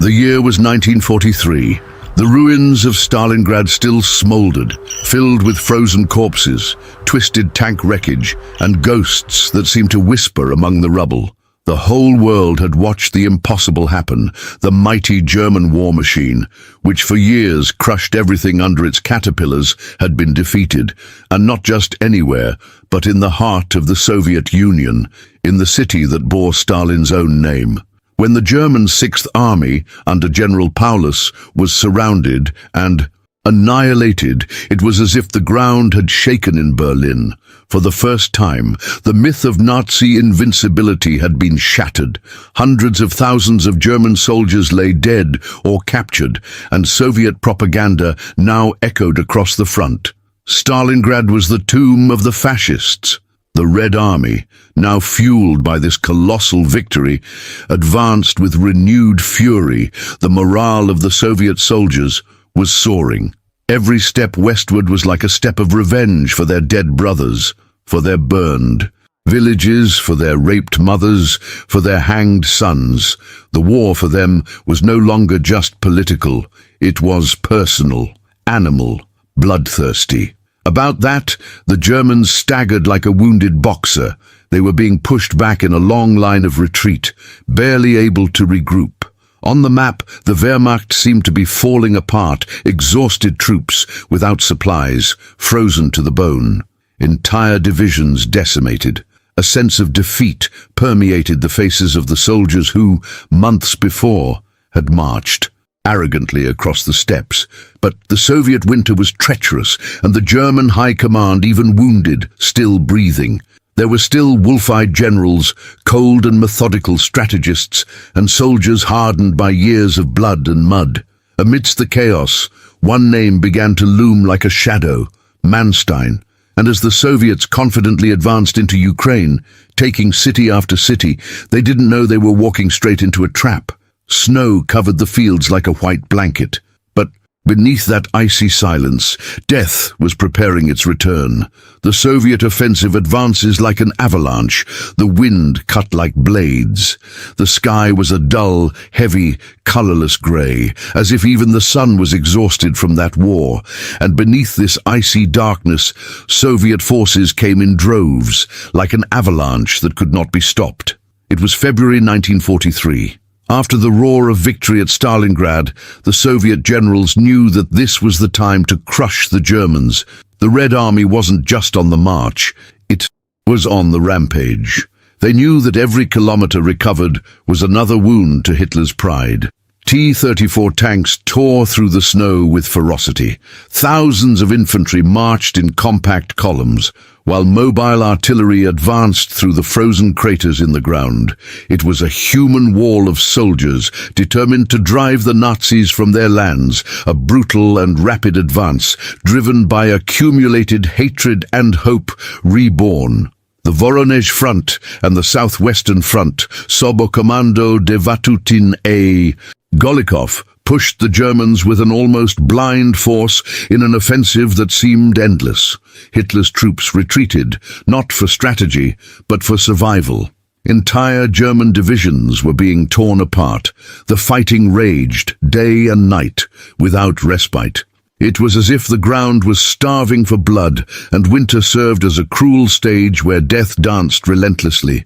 The year was 1943. The ruins of Stalingrad still smoldered, filled with frozen corpses, twisted tank wreckage, and ghosts that seemed to whisper among the rubble. The whole world had watched the impossible happen, the mighty German war machine, which for years crushed everything under its caterpillars, had been defeated, and not just anywhere, but in the heart of the Soviet Union, in the city that bore Stalin's own name. When the German Sixth Army, under General Paulus, was surrounded and annihilated, it was as if the ground had shaken in Berlin. For the first time, the myth of Nazi invincibility had been shattered. Hundreds of thousands of German soldiers lay dead or captured, and Soviet propaganda now echoed across the front. Stalingrad was the tomb of the fascists. The Red Army, now fueled by this colossal victory, advanced with renewed fury. The morale of the Soviet soldiers was soaring. Every step westward was like a step of revenge for their dead brothers, for their burned villages, for their raped mothers, for their hanged sons. The war for them was no longer just political. It was personal, animal, bloodthirsty. About that, the Germans staggered like a wounded boxer. They were being pushed back in a long line of retreat, barely able to regroup. On the map, the Wehrmacht seemed to be falling apart, exhausted troops, without supplies, frozen to the bone. Entire divisions decimated. A sense of defeat permeated the faces of the soldiers who, months before, had marched arrogantly across the steppes. But the Soviet winter was treacherous, and the German high command, even wounded, still breathing. There were still wolf-eyed generals, cold and methodical strategists, and soldiers hardened by years of blood and mud. Amidst the chaos, one name began to loom like a shadow: Manstein. And as the Soviets confidently advanced into Ukraine, taking city after city, they didn't know they were walking straight into a trap. Snow covered the fields like a white blanket, but beneath that icy silence, death was preparing its return. The Soviet offensive advances like an avalanche, the wind cut like blades. The sky was a dull, heavy, colorless gray, as if even the sun was exhausted from that war. And beneath this icy darkness, Soviet forces came in droves, like an avalanche that could not be stopped. It was February 1943. After the roar of victory at Stalingrad, the Soviet generals knew that this was the time to crush the Germans. The Red Army wasn't just on the march, it was on the rampage. They knew that every kilometer recovered was another wound to Hitler's pride. T-34 tanks tore through the snow with ferocity. Thousands of infantry marched in compact columns, while mobile artillery advanced through the frozen craters in the ground. It was a human wall of soldiers determined to drive the Nazis from their lands, a brutal and rapid advance, driven by accumulated hatred and hope reborn. The Voronezh Front and the Southwestern Front, sob commando de Vatutin A. Golikov, pushed the Germans with an almost blind force in an offensive that seemed endless. Hitler's troops retreated, not for strategy, but for survival. Entire German divisions were being torn apart. The fighting raged day and night, without respite. It was as if the ground was starving for blood, and winter served as a cruel stage where death danced relentlessly.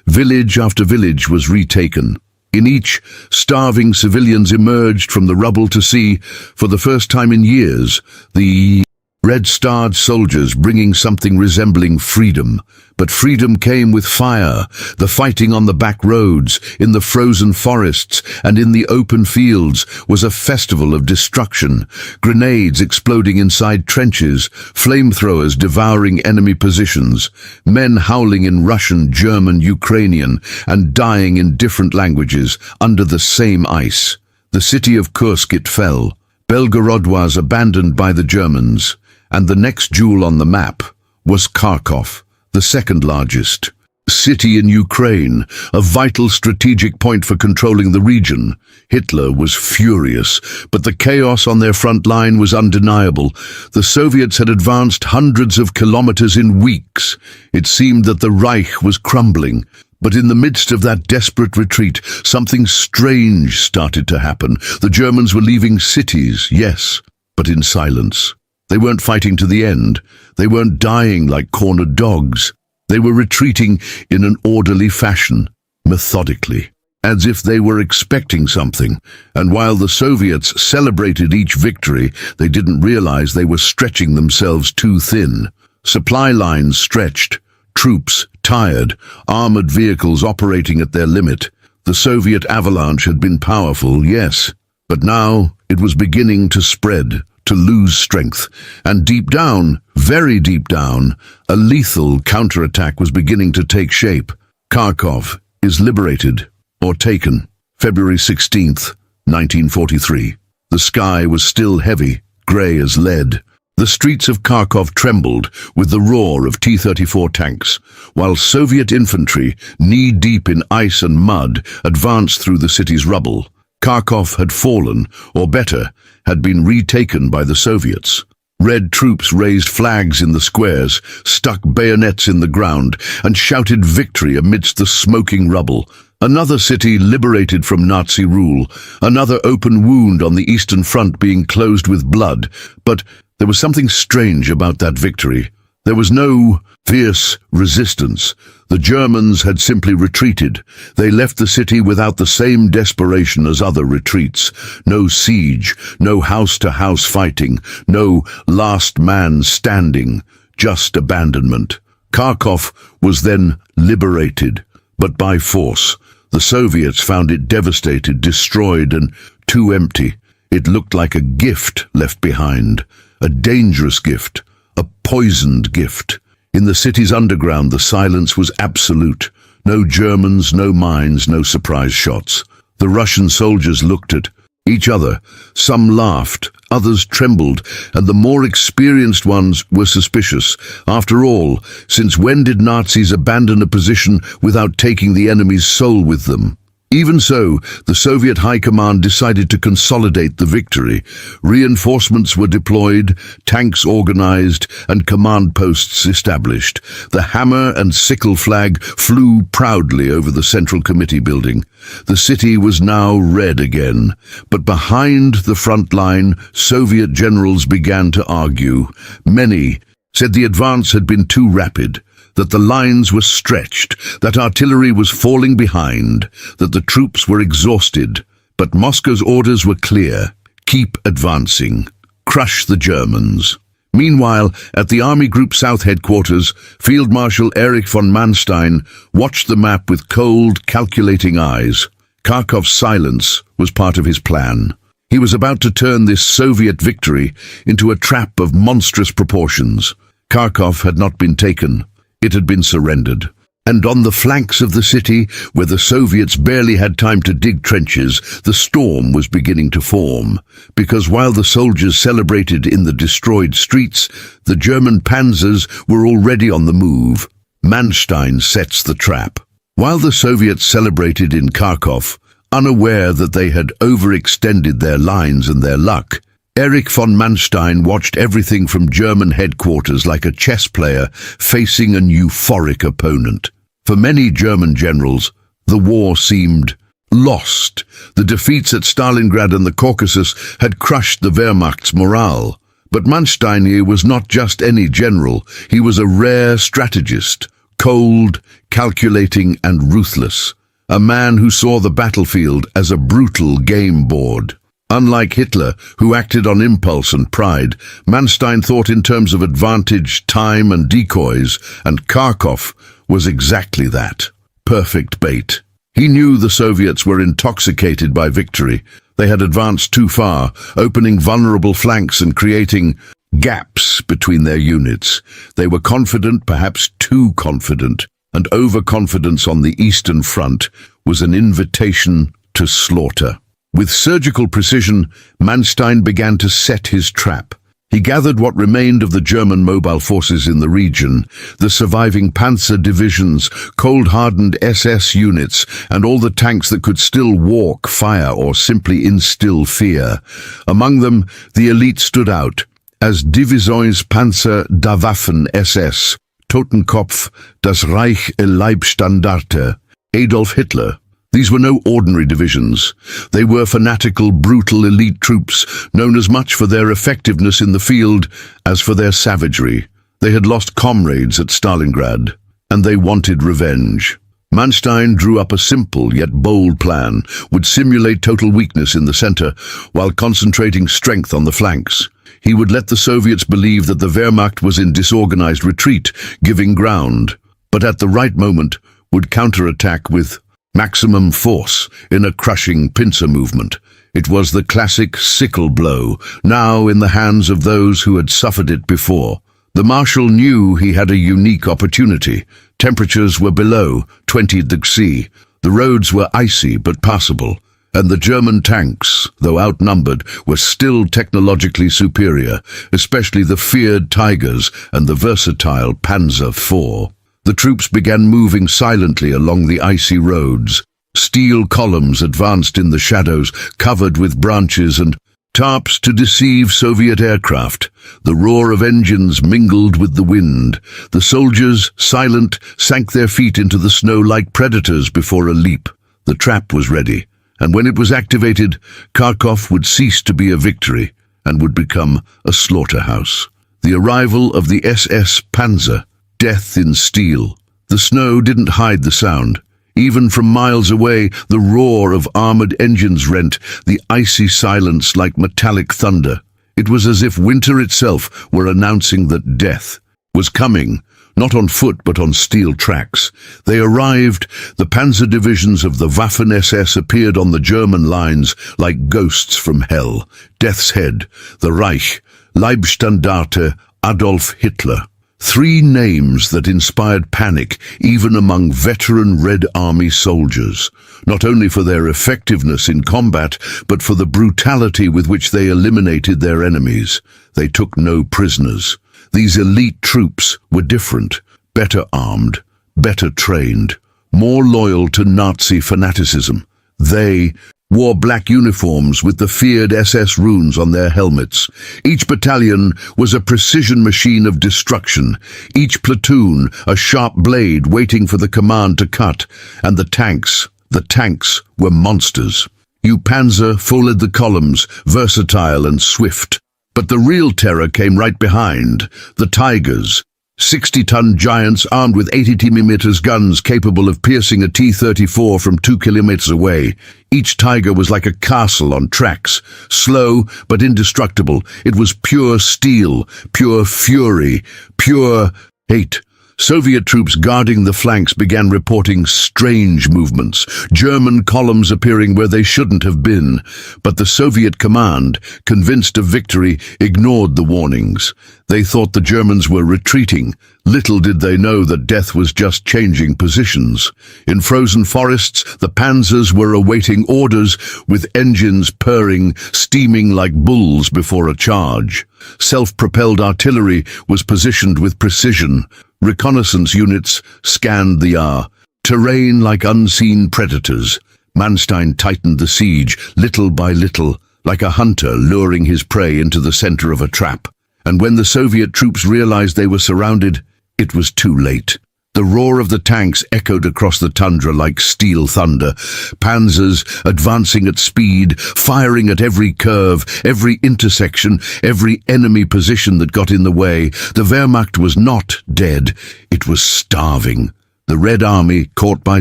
Village after village was retaken. In each, starving civilians emerged from the rubble to see, for the first time in years, the red-starred soldiers bringing something resembling freedom. But freedom came with fire, the fighting on the back roads, in the frozen forests, and in the open fields was a festival of destruction. Grenades exploding inside trenches, flamethrowers devouring enemy positions, men howling in Russian, German, Ukrainian, and dying in different languages under the same ice. The city of Kursk, it fell. Belgorod was abandoned by the Germans, and the next jewel on the map was Kharkov, the second largest city in Ukraine, a vital strategic point for controlling the region. Hitler was furious, but the chaos on their front line was undeniable. The Soviets had advanced hundreds of kilometers in weeks. It seemed that the Reich was crumbling. But in the midst of that desperate retreat, something strange started to happen. The Germans were leaving cities, yes, but in silence. They weren't fighting to the end. They weren't dying like cornered dogs. They were retreating in an orderly fashion, methodically, as if they were expecting something. And while the Soviets celebrated each victory, they didn't realize they were stretching themselves too thin. Supply lines stretched, troops tired, armored vehicles operating at their limit. The Soviet avalanche had been powerful, yes, but now it was beginning to spread, to lose strength. And deep down, very deep down, a lethal counterattack was beginning to take shape. Kharkov is liberated, or taken, February 16th, 1943. The sky was still heavy, grey as lead. The streets of Kharkov trembled with the roar of T-34 tanks, while Soviet infantry, knee-deep in ice and mud, advanced through the city's rubble. Kharkov had fallen, or better, had been retaken by the Soviets. Red troops raised flags in the squares, stuck bayonets in the ground, and shouted victory amidst the smoking rubble. Another city liberated from Nazi rule, another open wound on the Eastern Front being closed with blood. But there was something strange about that victory. There was no fierce resistance. The Germans had simply retreated. They left the city without the same desperation as other retreats. No siege, no house-to-house fighting, no last man standing, just abandonment. Kharkov was then liberated, but by force. The Soviets found it devastated, destroyed, and too empty. It looked like a gift left behind, a dangerous gift, a poisoned gift. In the city's underground, the silence was absolute. No Germans, no mines, no surprise shots. The Russian soldiers looked at each other. Some laughed, others trembled, and the more experienced ones were suspicious. After all, since when did Nazis abandon a position without taking the enemy's soul with them? Even so, the Soviet High Command decided to consolidate the victory. Reinforcements were deployed, tanks organized, and command posts established. The hammer and sickle flag flew proudly over the Central Committee building. The city was now red again, but behind the front line, Soviet generals began to argue. Many said the advance had been too rapid, that the lines were stretched, that artillery was falling behind, that the troops were exhausted. But Moscow's orders were clear: keep advancing, crush the Germans. Meanwhile, at the Army Group South headquarters, Field Marshal Erich von Manstein watched the map with cold, calculating eyes. Kharkov's silence was part of his plan. He was about to turn this Soviet victory into a trap of monstrous proportions. Kharkov had not been taken. It had been surrendered. And on the flanks of the city, where the Soviets barely had time to dig trenches, the storm was beginning to form. Because while the soldiers celebrated in the destroyed streets, the German Panzers were already on the move. Manstein sets the trap. While the Soviets celebrated in Kharkov, unaware that they had overextended their lines and their luck, Erich von Manstein watched everything from German headquarters like a chess player facing an euphoric opponent. For many German generals, the war seemed lost. The defeats at Stalingrad and the Caucasus had crushed the Wehrmacht's morale. But Manstein here was not just any general. He was a rare strategist, cold, calculating, and ruthless. A man who saw the battlefield as a brutal game board. Unlike Hitler, who acted on impulse and pride, Manstein thought in terms of advantage, time, and decoys, and Kharkov was exactly that. Perfect bait. He knew the Soviets were intoxicated by victory. They had advanced too far, opening vulnerable flanks and creating gaps between their units. They were confident, perhaps too confident, and overconfidence on the Eastern Front was an invitation to slaughter. With surgical precision, Manstein began to set his trap. He gathered what remained of the German mobile forces in the region, the surviving Panzer divisions, cold-hardened SS units, and all the tanks that could still walk, fire, or simply instill fear. Among them, the elite stood out as Divisionspanzer der Waffen-SS, Totenkopf, das Reich Leibstandarte, Adolf Hitler. These were no ordinary divisions. They were fanatical, brutal elite troops, known as much for their effectiveness in the field as for their savagery. They had lost comrades at Stalingrad, and they wanted revenge. Manstein drew up a simple yet bold plan, would simulate total weakness in the center, while concentrating strength on the flanks. He would let the Soviets believe that the Wehrmacht was in disorganized retreat, giving ground, but at the right moment would counterattack with maximum force in a crushing pincer movement. It was the classic sickle blow, now in the hands of those who had suffered it before. The Marshal knew he had a unique opportunity. Temperatures were below 20 degrees C. The roads were icy but passable, and the German tanks, though outnumbered, were still technologically superior, especially the feared Tigers and the versatile Panzer IV. The troops began moving silently along the icy roads. Steel columns advanced in the shadows, covered with branches and tarps to deceive Soviet aircraft. The roar of engines mingled with the wind. The soldiers, silent, sank their feet into the snow like predators before a leap. The trap was ready, and when it was activated, Kharkov would cease to be a victory and would become a slaughterhouse. The arrival of the SS Panzer, death in steel. The snow didn't hide the sound. Even from miles away, the roar of armored engines rent the icy silence like metallic thunder. It was as if winter itself were announcing that death was coming, not on foot but on steel tracks. They arrived. The Panzer divisions of the Waffen-SS appeared on the German lines like ghosts from hell. Death's Head, the Reich, Leibstandarte, Adolf Hitler. Three names that inspired panic even among veteran Red Army soldiers, not only for their effectiveness in combat, but for the brutality with which they eliminated their enemies. They took no prisoners. These elite troops were different, better armed, better trained, more loyal to Nazi fanaticism. They wore black uniforms with the feared SS runes on their helmets. Each battalion was a precision machine of destruction, each platoon a sharp blade waiting for the command to cut, and the tanks were monsters. Panzer followed the columns, versatile and swift. But the real terror came right behind, the Tigers. 60-ton giants armed with 80mm guns capable of piercing a T-34 from 2 kilometers away. Each Tiger was like a castle on tracks, slow but indestructible. It was pure steel, pure fury, pure hate. Soviet troops guarding the flanks began reporting strange movements, German columns appearing where they shouldn't have been. But the Soviet command, convinced of victory, ignored the warnings. They thought the Germans were retreating. Little did they know that death was just changing positions. In frozen forests, the Panzers were awaiting orders, with engines purring, steaming like bulls before a charge. Self-propelled artillery was positioned with precision. Reconnaissance units scanned the terrain like unseen predators. Manstein tightened the siege, little by little, like a hunter luring his prey into the center of a trap. And when the Soviet troops realized they were surrounded, it was too late. The roar of the tanks echoed across the tundra like steel thunder. Panzers advancing at speed, firing at every curve, every intersection, every enemy position that got in the way. The Wehrmacht was not dead, it was starving. The Red Army, caught by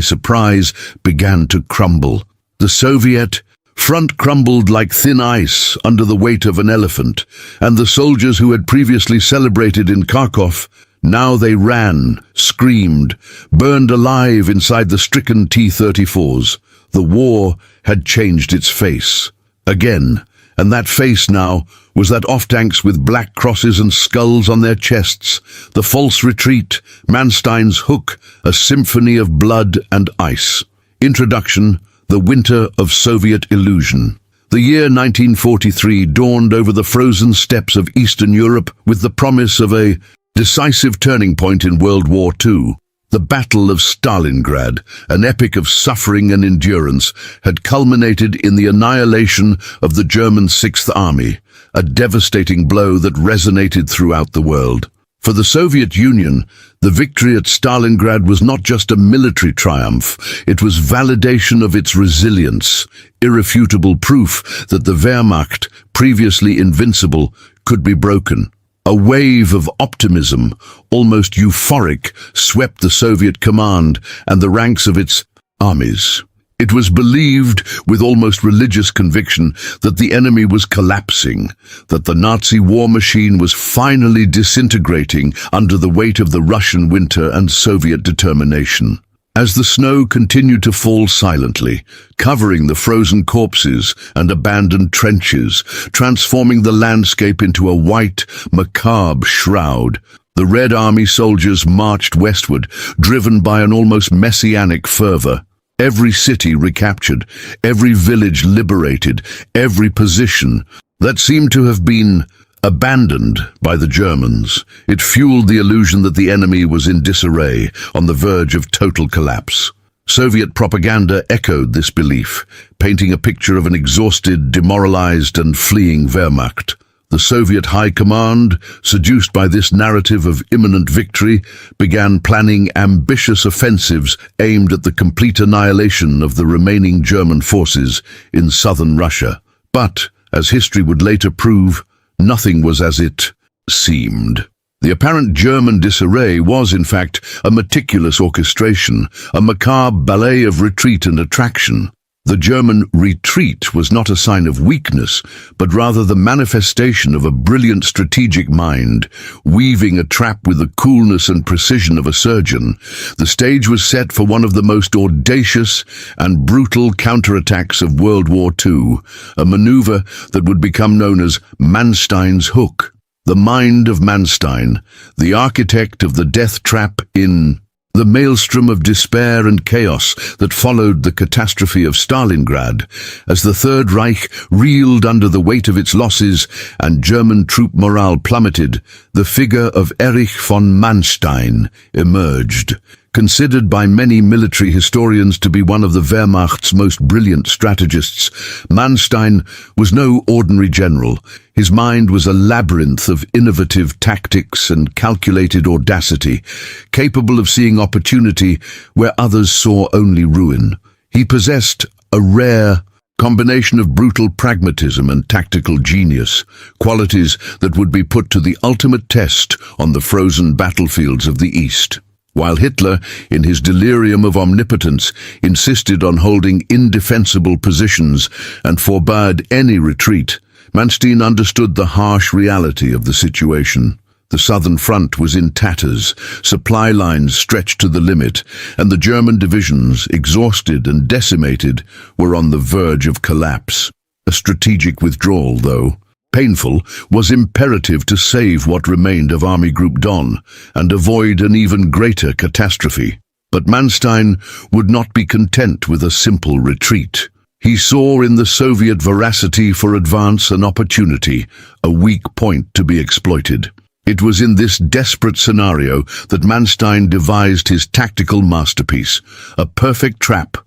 surprise, began to crumble. The Soviet front crumbled like thin ice under the weight of an elephant, and the soldiers who had previously celebrated in Kharkov, now they ran, screamed, burned alive inside the stricken T-34s. The war had changed its face. Again, and that face now was that off-tanks with black crosses and skulls on their chests. The false retreat, Manstein's hook, a symphony of blood and ice. Introduction: the winter of Soviet illusion. The year 1943 dawned over the frozen steppes of Eastern Europe with the promise of a decisive turning point in World War II. The Battle of Stalingrad, an epic of suffering and endurance, had culminated in the annihilation of the German Sixth Army, a devastating blow that resonated throughout the world. For the Soviet Union, the victory at Stalingrad was not just a military triumph, it was validation of its resilience, irrefutable proof that the Wehrmacht, previously invincible, could be broken. A wave of optimism, almost euphoric, swept the Soviet command and the ranks of its armies. It was believed, with almost religious conviction, that the enemy was collapsing, that the Nazi war machine was finally disintegrating under the weight of the Russian winter and Soviet determination. As the snow continued to fall silently, covering the frozen corpses and abandoned trenches, transforming the landscape into a white, macabre shroud, the Red Army soldiers marched westward, driven by an almost messianic fervor. Every city recaptured, every village liberated, every position that seemed to have been abandoned by the Germans. It fueled the illusion that the enemy was in disarray, on the verge of total collapse. Soviet propaganda echoed this belief, painting a picture of an exhausted, demoralized and fleeing Wehrmacht. The Soviet High Command, seduced by this narrative of imminent victory, began planning ambitious offensives aimed at the complete annihilation of the remaining German forces in southern Russia. But, as history would later prove, nothing was as it seemed. The apparent German disarray was, in fact, a meticulous orchestration, a macabre ballet of retreat and attraction. The German retreat was not a sign of weakness, but rather the manifestation of a brilliant strategic mind, weaving a trap with the coolness and precision of a surgeon. The stage was set for one of the most audacious and brutal counterattacks of World War II, a maneuver that would become known as Manstein's hook. The mind of Manstein, the architect of the death trap in the maelstrom of despair and chaos that followed the catastrophe of Stalingrad, as the Third Reich reeled under the weight of its losses and German troop morale plummeted, the figure of Erich von Manstein emerged. Considered by many military historians to be one of the Wehrmacht's most brilliant strategists, Manstein was no ordinary general. His mind was a labyrinth of innovative tactics and calculated audacity, capable of seeing opportunity where others saw only ruin. He possessed a rare combination of brutal pragmatism and tactical genius, qualities that would be put to the ultimate test on the frozen battlefields of the East. While Hitler, in his delirium of omnipotence, insisted on holding indefensible positions and forbade any retreat, Manstein understood the harsh reality of the situation. The southern front was in tatters, supply lines stretched to the limit, and the German divisions, exhausted and decimated, were on the verge of collapse. A strategic withdrawal, though painful, was imperative to save what remained of Army Group Don and avoid an even greater catastrophe. But Manstein would not be content with a simple retreat. He saw in the Soviet voracity for advance an opportunity, a weak point to be exploited. It was in this desperate scenario that Manstein devised his tactical masterpiece, a perfect trap,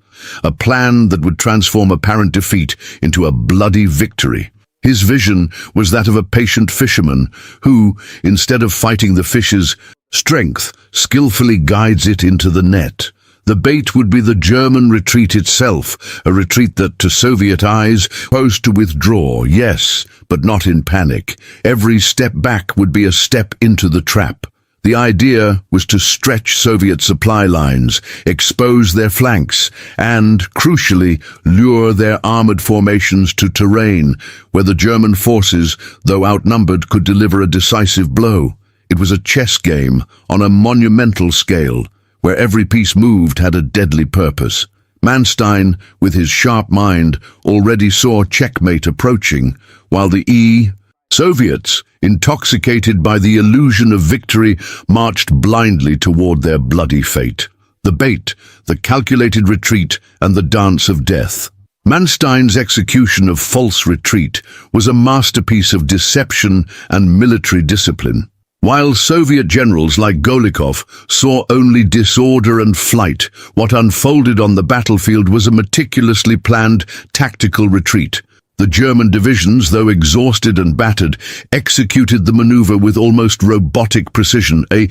a plan that would transform apparent defeat into a bloody victory. His vision was that of a patient fisherman who, instead of fighting the fish's strength, skillfully guides it into the net. The bait would be the German retreat itself, a retreat that, to Soviet eyes, posed to withdraw, yes, but not in panic. Every step back would be a step into the trap. The idea was to stretch Soviet supply lines, expose their flanks, and, crucially, lure their armored formations to terrain where the German forces, though outnumbered, could deliver a decisive blow. It was a chess game on a monumental scale, where every piece moved had a deadly purpose. Manstein, with his sharp mind, already saw checkmate approaching, while the Soviets, intoxicated by the illusion of victory, marched blindly toward their bloody fate. The bait, the calculated retreat, and the dance of death. Manstein's execution of false retreat was a masterpiece of deception and military discipline. While Soviet generals like Golikov saw only disorder and flight, what unfolded on the battlefield was a meticulously planned tactical retreat. The German divisions, though exhausted and battered, executed the maneuver with almost robotic precision, a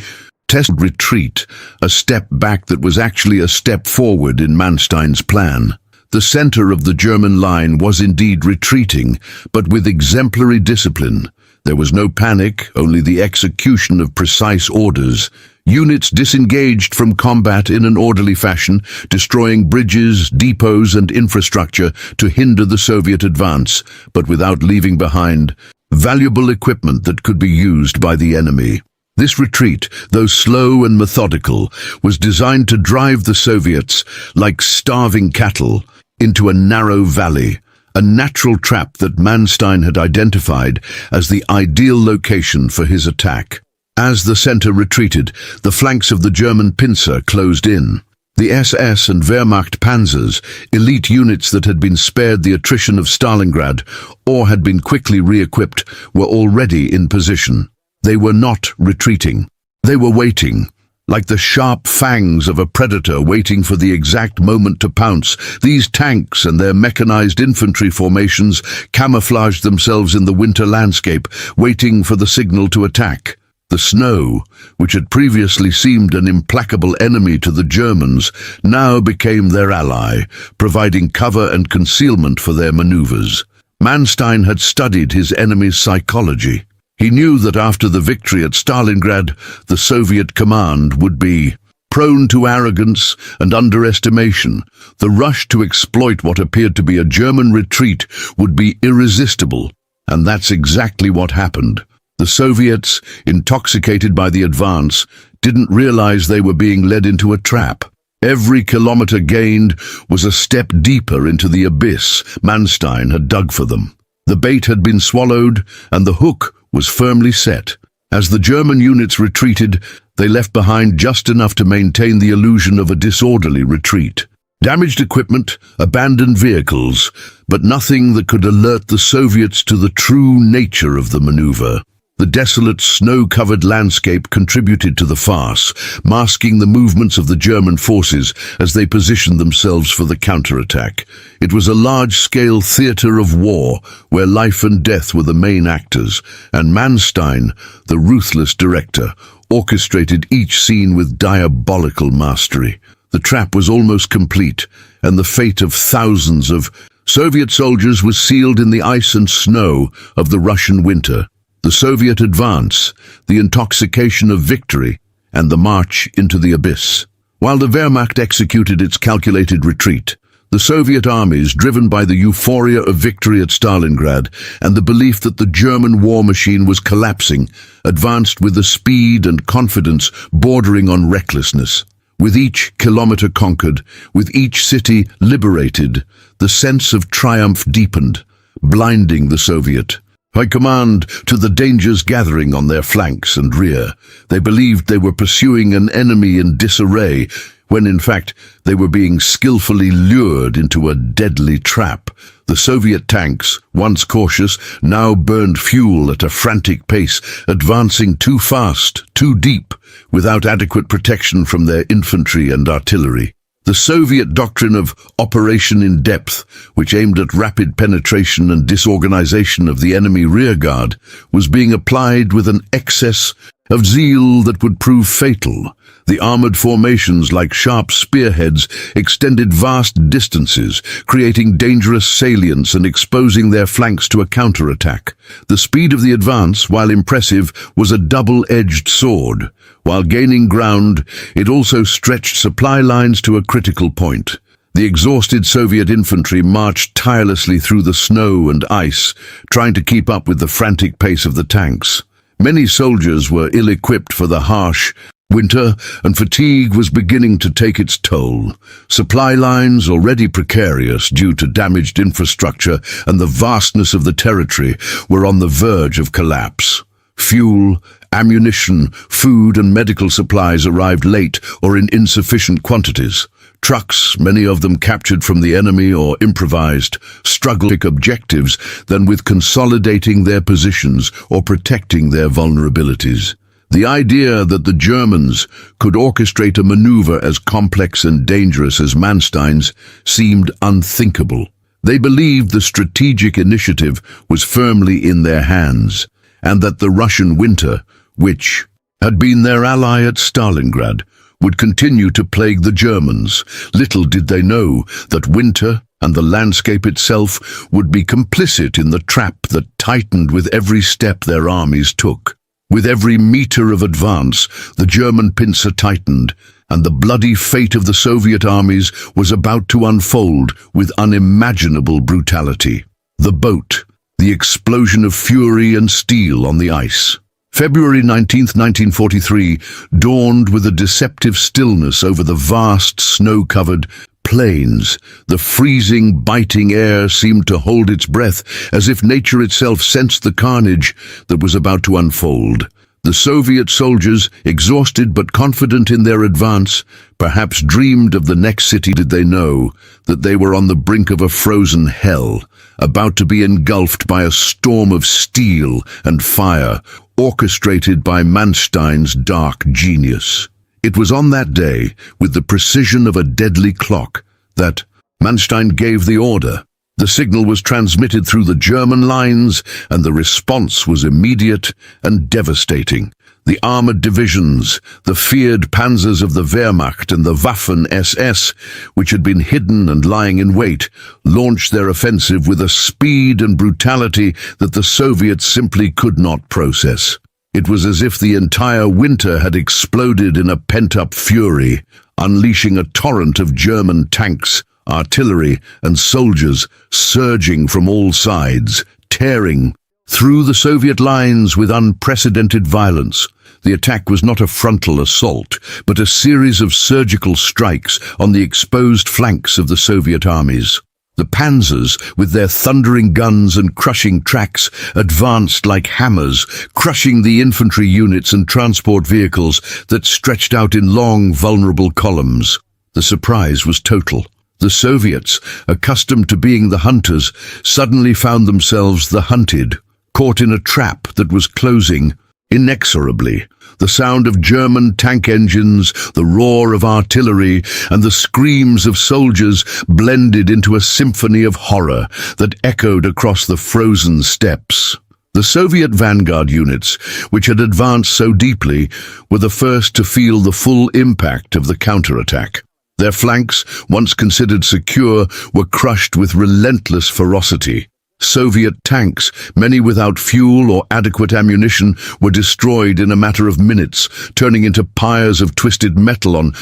test retreat, a step back that was actually a step forward in Manstein's plan. The center of the German line was indeed retreating, but with exemplary discipline. There was no panic, only the execution of precise orders. Units disengaged from combat in an orderly fashion, destroying bridges, depots and infrastructure to hinder the Soviet advance, but without leaving behind valuable equipment that could be used by the enemy. This retreat, though slow and methodical, was designed to drive the Soviets, like starving cattle, into a narrow valley, a natural trap that Manstein had identified as the ideal location for his attack. As the center retreated, the flanks of the German Panzer closed in. The SS and Wehrmacht Panzers, elite units that had been spared the attrition of Stalingrad or had been quickly re-equipped, were already in position. They were not retreating. They were waiting. Like the sharp fangs of a predator waiting for the exact moment to pounce, these tanks and their mechanized infantry formations camouflaged themselves in the winter landscape, waiting for the signal to attack. The snow, which had previously seemed an implacable enemy to the Germans, now became their ally, providing cover and concealment for their maneuvers. Manstein had studied his enemy's psychology. He knew that after the victory at Stalingrad, the Soviet command would be prone to arrogance and underestimation. The rush to exploit what appeared to be a German retreat would be irresistible, and that's exactly what happened. The Soviets, intoxicated by the advance, didn't realize they were being led into a trap. Every kilometer gained was a step deeper into the abyss Manstein had dug for them. The bait had been swallowed, and the hook was firmly set. As the German units retreated, they left behind just enough to maintain the illusion of a disorderly retreat. Damaged equipment, abandoned vehicles, but nothing that could alert the Soviets to the true nature of the maneuver. The desolate, snow-covered landscape contributed to the farce, masking the movements of the German forces as they positioned themselves for the counterattack. It was a large-scale theater of war, where life and death were the main actors, and Manstein, the ruthless director, orchestrated each scene with diabolical mastery. The trap was almost complete, and the fate of thousands of Soviet soldiers was sealed in the ice and snow of the Russian winter. The Soviet advance, the intoxication of victory, and the march into the abyss. While the Wehrmacht executed its calculated retreat, the Soviet armies, driven by the euphoria of victory at Stalingrad and the belief that the German war machine was collapsing, advanced with a speed and confidence bordering on recklessness. With each kilometer conquered, with each city liberated, the sense of triumph deepened, blinding the Soviet High Command to the dangers gathering on their flanks and rear. They believed they were pursuing an enemy in disarray, when in fact they were being skillfully lured into a deadly trap. The Soviet tanks, once cautious, now burned fuel at a frantic pace, advancing too fast, too deep, without adequate protection from their infantry and artillery. The Soviet doctrine of operation in depth, which aimed at rapid penetration and disorganization of the enemy rearguard, was being applied with an excess of zeal that would prove fatal. The armored formations, like sharp spearheads, extended vast distances, creating dangerous salients and exposing their flanks to a counterattack. The speed of the advance, while impressive, was a double-edged sword. While gaining ground, it also stretched supply lines to a critical point. The exhausted Soviet infantry marched tirelessly through the snow and ice, trying to keep up with the frantic pace of the tanks. Many soldiers were ill-equipped for the harsh winter, and fatigue was beginning to take its toll. Supply lines, already precarious due to damaged infrastructure and the vastness of the territory, were on the verge of collapse. Fuel, ammunition, food and medical supplies arrived late or in insufficient quantities. Trucks, many of them captured from the enemy or improvised, struggled with objectives than with consolidating their positions or protecting their vulnerabilities. The idea that the Germans could orchestrate a maneuver as complex and dangerous as Manstein's seemed unthinkable. They believed the strategic initiative was firmly in their hands, and that the Russian winter, which had been their ally at Stalingrad, would continue to plague the Germans. Little did they know that winter and the landscape itself would be complicit in the trap that tightened with every step their armies took. With every meter of advance, the German pincer tightened, and the bloody fate of the Soviet armies was about to unfold with unimaginable brutality. The boat, the explosion of fury and steel on the ice. February 19, 1943, dawned with a deceptive stillness over the vast, snow-covered plains. The freezing, biting air seemed to hold its breath, as if nature itself sensed the carnage that was about to unfold. The Soviet soldiers, exhausted but confident in their advance, perhaps dreamed of the next city. Did they know that they were on the brink of a frozen hell, about to be engulfed by a storm of steel and fire, orchestrated by Manstein's dark genius? It was on that day, with the precision of a deadly clock, that Manstein gave the order. The signal was transmitted through the German lines, and the response was immediate and devastating. The armored divisions, the feared Panzers of the Wehrmacht and the Waffen-SS, which had been hidden and lying in wait, launched their offensive with a speed and brutality that the Soviets simply could not process. It was as if the entire winter had exploded in a pent-up fury, unleashing a torrent of German tanks, artillery, and soldiers surging from all sides, tearing through the Soviet lines with unprecedented violence. The attack was not a frontal assault, but a series of surgical strikes on the exposed flanks of the Soviet armies. The Panzers, with their thundering guns and crushing tracks, advanced like hammers, crushing the infantry units and transport vehicles that stretched out in long, vulnerable columns. The surprise was total. The Soviets, accustomed to being the hunters, suddenly found themselves the hunted, caught in a trap that was closing inexorably. The sound of German tank engines, the roar of artillery, and the screams of soldiers blended into a symphony of horror that echoed across the frozen steppes. The Soviet vanguard units, which had advanced so deeply, were the first to feel the full impact of the counterattack. Their flanks, once considered secure, were crushed with relentless ferocity. Soviet tanks, many without fuel or adequate ammunition, were destroyed in a matter of minutes, turning into pyres of twisted metal on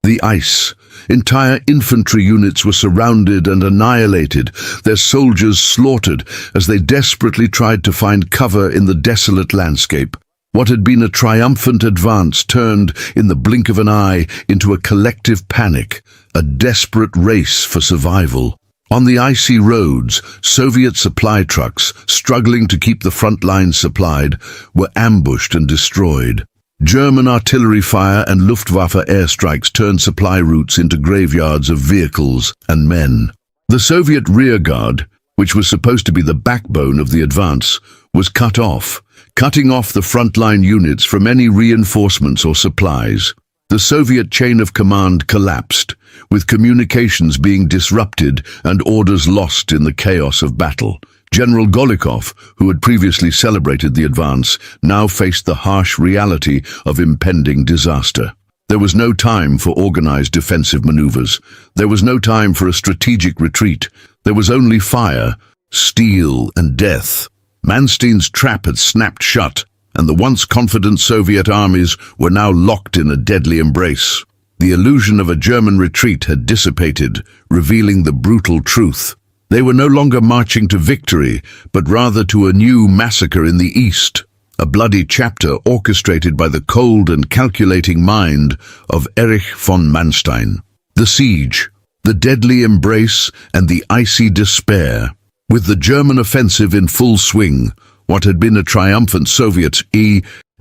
the ice. Entire infantry units were surrounded and annihilated, their soldiers slaughtered as they desperately tried to find cover in the desolate landscape. What had been a triumphant advance turned, in the blink of an eye, into a collective panic, a desperate race for survival. On the icy roads, Soviet supply trucks, struggling to keep the front lines supplied, were ambushed and destroyed. German artillery fire and Luftwaffe airstrikes turned supply routes into graveyards of vehicles and men. The Soviet rearguard, which was supposed to be the backbone of the advance, was cut off, cutting off the frontline units from any reinforcements or supplies. The Soviet chain of command collapsed, with communications being disrupted and orders lost in the chaos of battle. General Golikov, who had previously celebrated the advance, now faced the harsh reality of impending disaster. There was no time for organized defensive maneuvers. There was no time for a strategic retreat. There was only fire, steel, and death. Manstein's trap had snapped shut, and the once confident Soviet armies were now locked in a deadly embrace. The illusion of a German retreat had dissipated, revealing the brutal truth. They were no longer marching to victory, but rather to a new massacre in the east, a bloody chapter orchestrated by the cold and calculating mind of Erich von Manstein. The siege, the deadly embrace, and the icy despair. With the German offensive in full swing, what had been a triumphant Soviet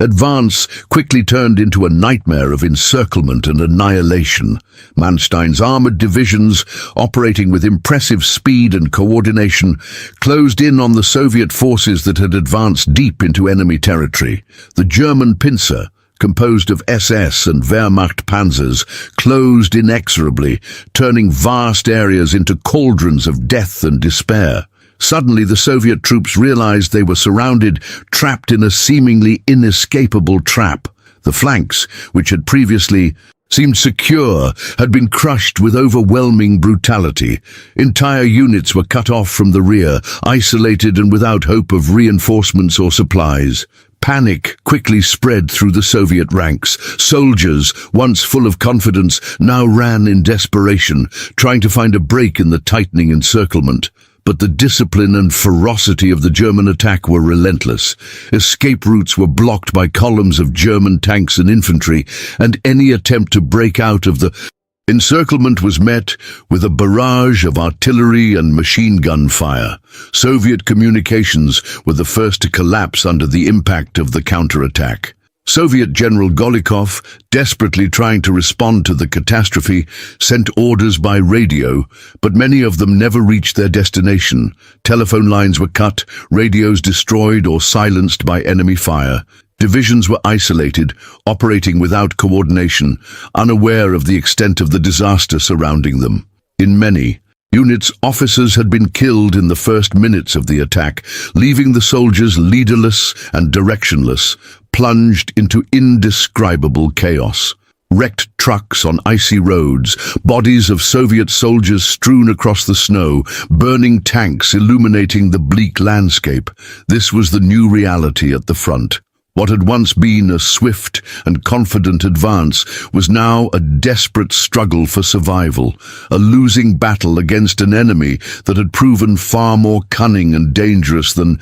advance quickly turned into a nightmare of encirclement and annihilation. Manstein's armored divisions, operating with impressive speed and coordination, closed in on the Soviet forces that had advanced deep into enemy territory. The German pincer, composed of SS and Wehrmacht Panzers, closed inexorably, turning vast areas into cauldrons of death and despair. Suddenly, the Soviet troops realized they were surrounded, trapped in a seemingly inescapable trap. The flanks, which had previously seemed secure, had been crushed with overwhelming brutality. Entire units were cut off from the rear, isolated and without hope of reinforcements or supplies. Panic quickly spread through the Soviet ranks. Soldiers, once full of confidence, now ran in desperation, trying to find a break in the tightening encirclement. But the discipline and ferocity of the German attack were relentless. Escape routes were blocked by columns of German tanks and infantry, and any attempt to break out of the encirclement was met with a barrage of artillery and machine gun fire. Soviet communications were the first to collapse under the impact of the counterattack. Soviet General Golikov, desperately trying to respond to the catastrophe, sent orders by radio, but many of them never reached their destination. Telephone lines were cut, radios destroyed or silenced by enemy fire. Divisions were isolated, operating without coordination, unaware of the extent of the disaster surrounding them. In many units, officers had been killed in the first minutes of the attack, leaving the soldiers leaderless and directionless, plunged into indescribable chaos. Wrecked trucks on icy roads, bodies of Soviet soldiers strewn across the snow, burning tanks illuminating the bleak landscape. This was the new reality at the front. What had once been a swift and confident advance was now a desperate struggle for survival, a losing battle against an enemy that had proven far more cunning and dangerous than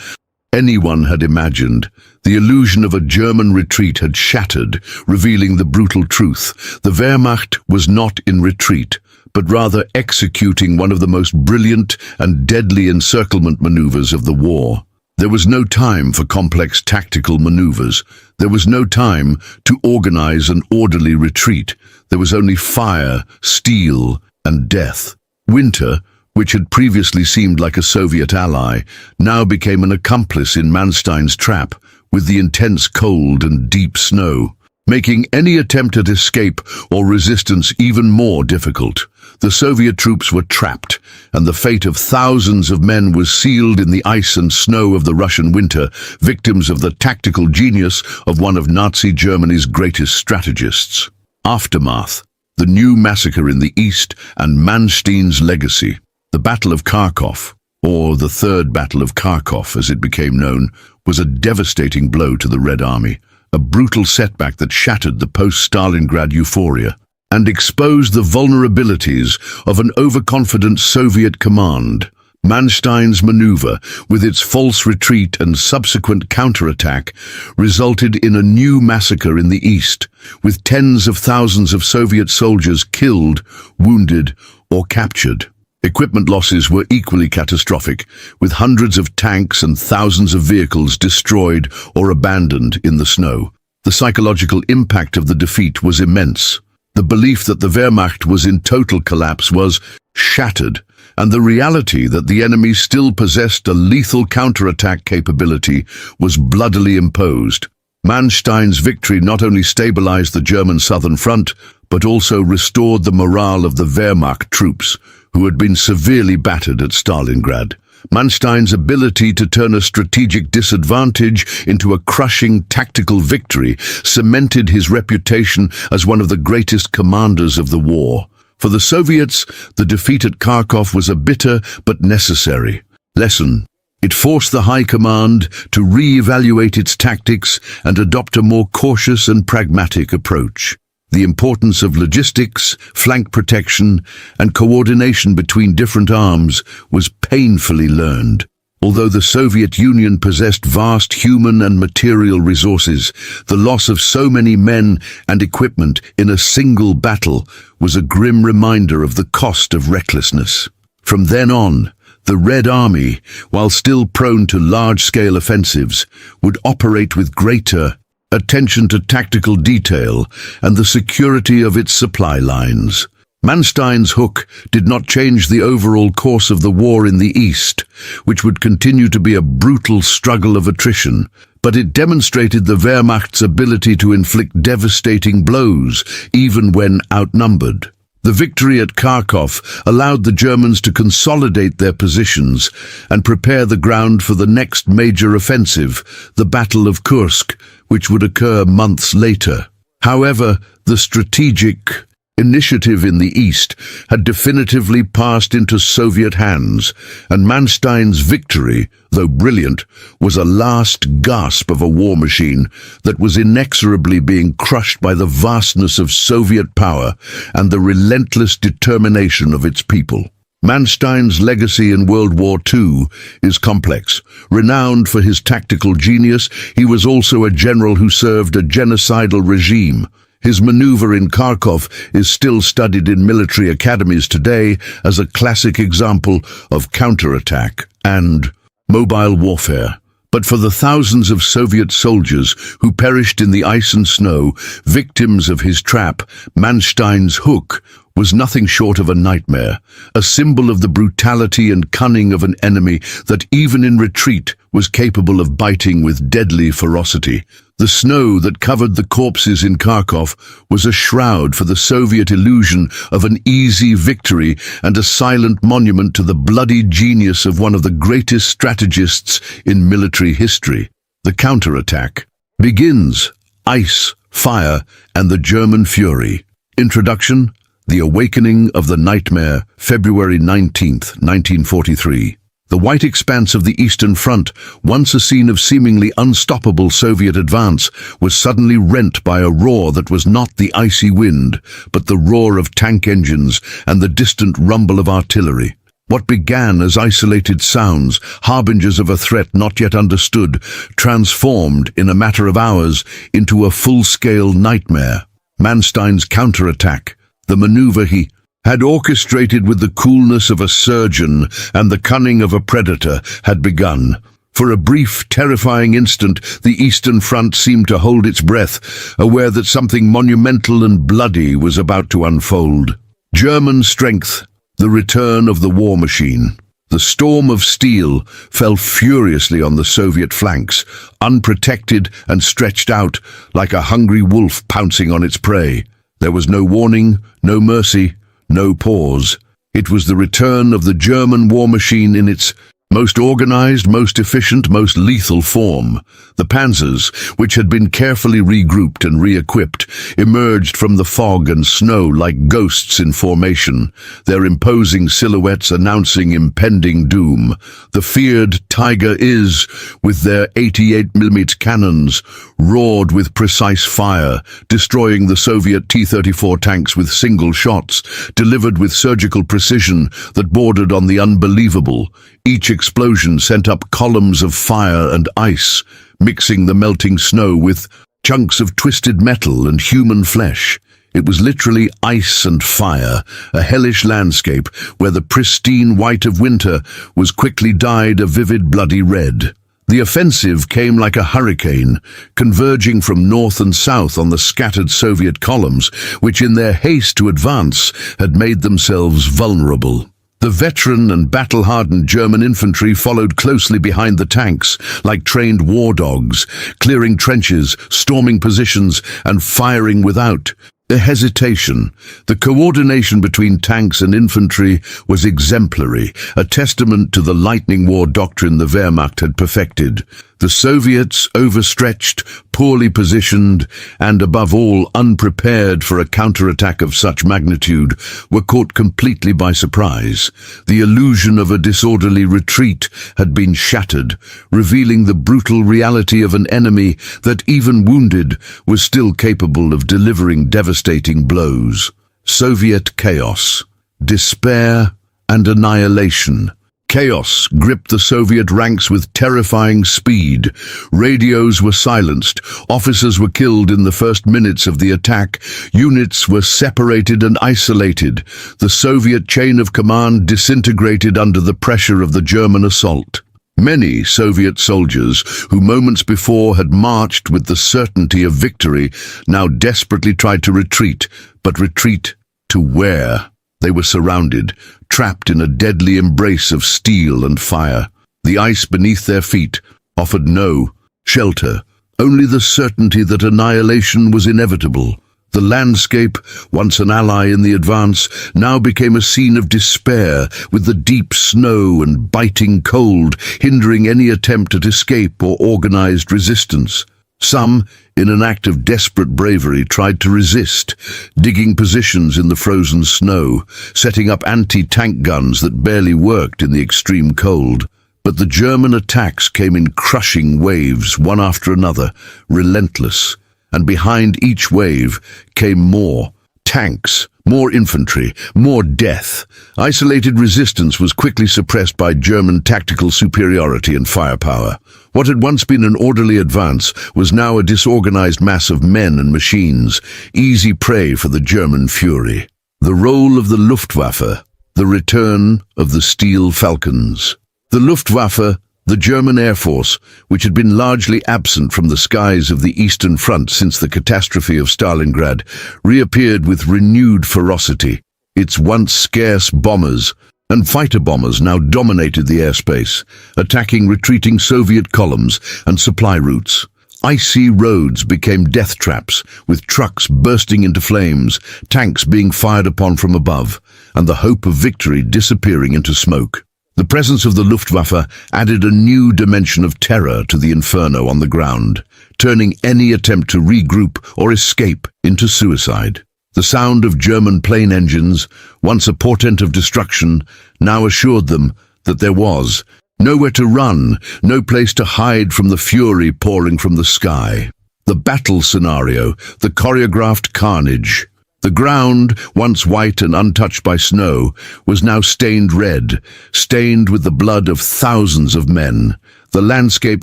anyone had imagined. The illusion of a German retreat had shattered, revealing the brutal truth. The Wehrmacht was not in retreat, but rather executing one of the most brilliant and deadly encirclement maneuvers of the war. There was no time for complex tactical maneuvers. There was no time to organize an orderly retreat. There was only fire, steel, and death. Winter, which had previously seemed like a Soviet ally, now became an accomplice in Manstein's trap, with the intense cold and deep snow, making any attempt at escape or resistance even more difficult. The Soviet troops were trapped, and the fate of thousands of men was sealed in the ice and snow of the Russian winter, victims of the tactical genius of one of Nazi Germany's greatest strategists. Aftermath: the new massacre in the east and Manstein's legacy. The Battle of Kharkov, or the Third Battle of Kharkov as it became known, was a devastating blow to the Red Army, a brutal setback that shattered the post-Stalingrad euphoria and exposed the vulnerabilities of an overconfident Soviet command. Manstein's maneuver, with its false retreat and subsequent counterattack, resulted in a new massacre in the east, with tens of thousands of Soviet soldiers killed, wounded, or captured. Equipment losses were equally catastrophic, with hundreds of tanks and thousands of vehicles destroyed or abandoned in the snow. The psychological impact of the defeat was immense. The belief that the Wehrmacht was in total collapse was shattered, and the reality that the enemy still possessed a lethal counterattack capability was bloodily imposed. Manstein's victory not only stabilized the German southern front, but also restored the morale of the Wehrmacht troops, who had been severely battered at Stalingrad. Manstein's ability to turn a strategic disadvantage into a crushing tactical victory cemented his reputation as one of the greatest commanders of the war. For the Soviets, the defeat at Kharkov was a bitter but necessary lesson. It forced the High Command to re-evaluate its tactics and adopt a more cautious and pragmatic approach. The importance of logistics, flank protection, and coordination between different arms was painfully learned. Although the Soviet Union possessed vast human and material resources, the loss of so many men and equipment in a single battle was a grim reminder of the cost of recklessness. From then on, the Red Army, while still prone to large-scale offensives, would operate with greater attention to tactical detail and the security of its supply lines. Manstein's hook did not change the overall course of the war in the East, which would continue to be a brutal struggle of attrition, but it demonstrated the Wehrmacht's ability to inflict devastating blows, even when outnumbered. The victory at Kharkov allowed the Germans to consolidate their positions and prepare the ground for the next major offensive, the Battle of Kursk, which would occur months later. However, the strategic initiative in the east had definitively passed into Soviet hands, and Manstein's victory, though brilliant, was a last gasp of a war machine that was inexorably being crushed by the vastness of Soviet power and the relentless determination of its people. Manstein's legacy in World War II is complex. Renowned for his tactical genius, he was also a general who served a genocidal regime. His maneuver in Kharkov is still studied in military academies today as a classic example of counterattack and mobile warfare. But for the thousands of Soviet soldiers who perished in the ice and snow, victims of his trap, Manstein's hook was nothing short of a nightmare, a symbol of the brutality and cunning of an enemy that even in retreat was capable of biting with deadly ferocity. The snow that covered the corpses in Kharkov was a shroud for the Soviet illusion of an easy victory and a silent monument to the bloody genius of one of the greatest strategists in military history. The counterattack begins. Ice, fire, and the German fury. Introduction: The Awakening of the Nightmare, February 19th, 1943. The white expanse of the Eastern Front, once a scene of seemingly unstoppable Soviet advance, was suddenly rent by a roar that was not the icy wind, but the roar of tank engines and the distant rumble of artillery. What began as isolated sounds, harbingers of a threat not yet understood, transformed in a matter of hours into a full-scale nightmare. Manstein's counterattack, the maneuver he had orchestrated with the coolness of a surgeon and the cunning of a predator, had begun. For a brief, terrifying instant, the Eastern Front seemed to hold its breath, aware that something monumental and bloody was about to unfold. German strength, the return of the war machine. The storm of steel fell furiously on the Soviet flanks, unprotected and stretched out like a hungry wolf pouncing on its prey. There was no warning, no mercy, no pause. It was the return of the German war machine in its most organized, most efficient, most lethal form. The Panzers, which had been carefully regrouped and re-equipped, emerged from the fog and snow like ghosts in formation, their imposing silhouettes announcing impending doom. The feared Tiger Is, with their 88mm cannons, roared with precise fire, destroying the Soviet T-34 tanks with single shots, delivered with surgical precision that bordered on the unbelievable. Each explosion sent up columns of fire and ice, mixing the melting snow with chunks of twisted metal and human flesh. It was literally ice and fire, a hellish landscape where the pristine white of winter was quickly dyed a vivid bloody red. The offensive came like a hurricane, converging from north and south on the scattered Soviet columns, which in their haste to advance had made themselves vulnerable. The veteran and battle-hardened German infantry followed closely behind the tanks, like trained war dogs, clearing trenches, storming positions, and firing without hesitation. The coordination between tanks and infantry was exemplary, a testament to the lightning war doctrine the Wehrmacht had perfected. The Soviets, overstretched, poorly positioned, and above all unprepared for a counterattack of such magnitude, were caught completely by surprise. The illusion of a disorderly retreat had been shattered, revealing the brutal reality of an enemy that, even wounded, was still capable of delivering devastating blows. Soviet chaos, despair, and annihilation. Chaos gripped the Soviet ranks with terrifying speed. Radios were silenced, officers were killed in the first minutes of the attack, units were separated and isolated. The Soviet chain of command disintegrated under the pressure of the German assault. Many Soviet soldiers, who moments before had marched with the certainty of victory, now desperately tried to retreat, but retreat to where? They were surrounded, trapped in a deadly embrace of steel and fire. The ice beneath their feet offered no shelter, only the certainty that annihilation was inevitable. The landscape, once an ally in the advance, now became a scene of despair, with the deep snow and biting cold hindering any attempt at escape or organized resistance. Some, in an act of desperate bravery, tried to resist, digging positions in the frozen snow, setting up anti-tank guns that barely worked in the extreme cold. But the German attacks came in crushing waves, one after another, relentless. And behind each wave came more tanks, more infantry, more death. Isolated resistance was quickly suppressed by German tactical superiority and firepower. What had once been an orderly advance was now a disorganized mass of men and machines, easy prey for the German fury. The role of the Luftwaffe, the return of the Steel Falcons. The Luftwaffe, the German Air Force, which had been largely absent from the skies of the Eastern Front since the catastrophe of Stalingrad, reappeared with renewed ferocity. Its once scarce bombers and fighter bombers now dominated the airspace, attacking retreating Soviet columns and supply routes. Icy roads became death traps, with trucks bursting into flames, tanks being fired upon from above, and the hope of victory disappearing into smoke. The presence of the Luftwaffe added a new dimension of terror to the inferno on the ground, turning any attempt to regroup or escape into suicide. The sound of German plane engines, once a portent of destruction, now assured them that there was nowhere to run, no place to hide from the fury pouring from the sky. The battle scenario, the choreographed carnage. The ground, once white and untouched by snow, was now stained red, stained with the blood of thousands of men. The landscape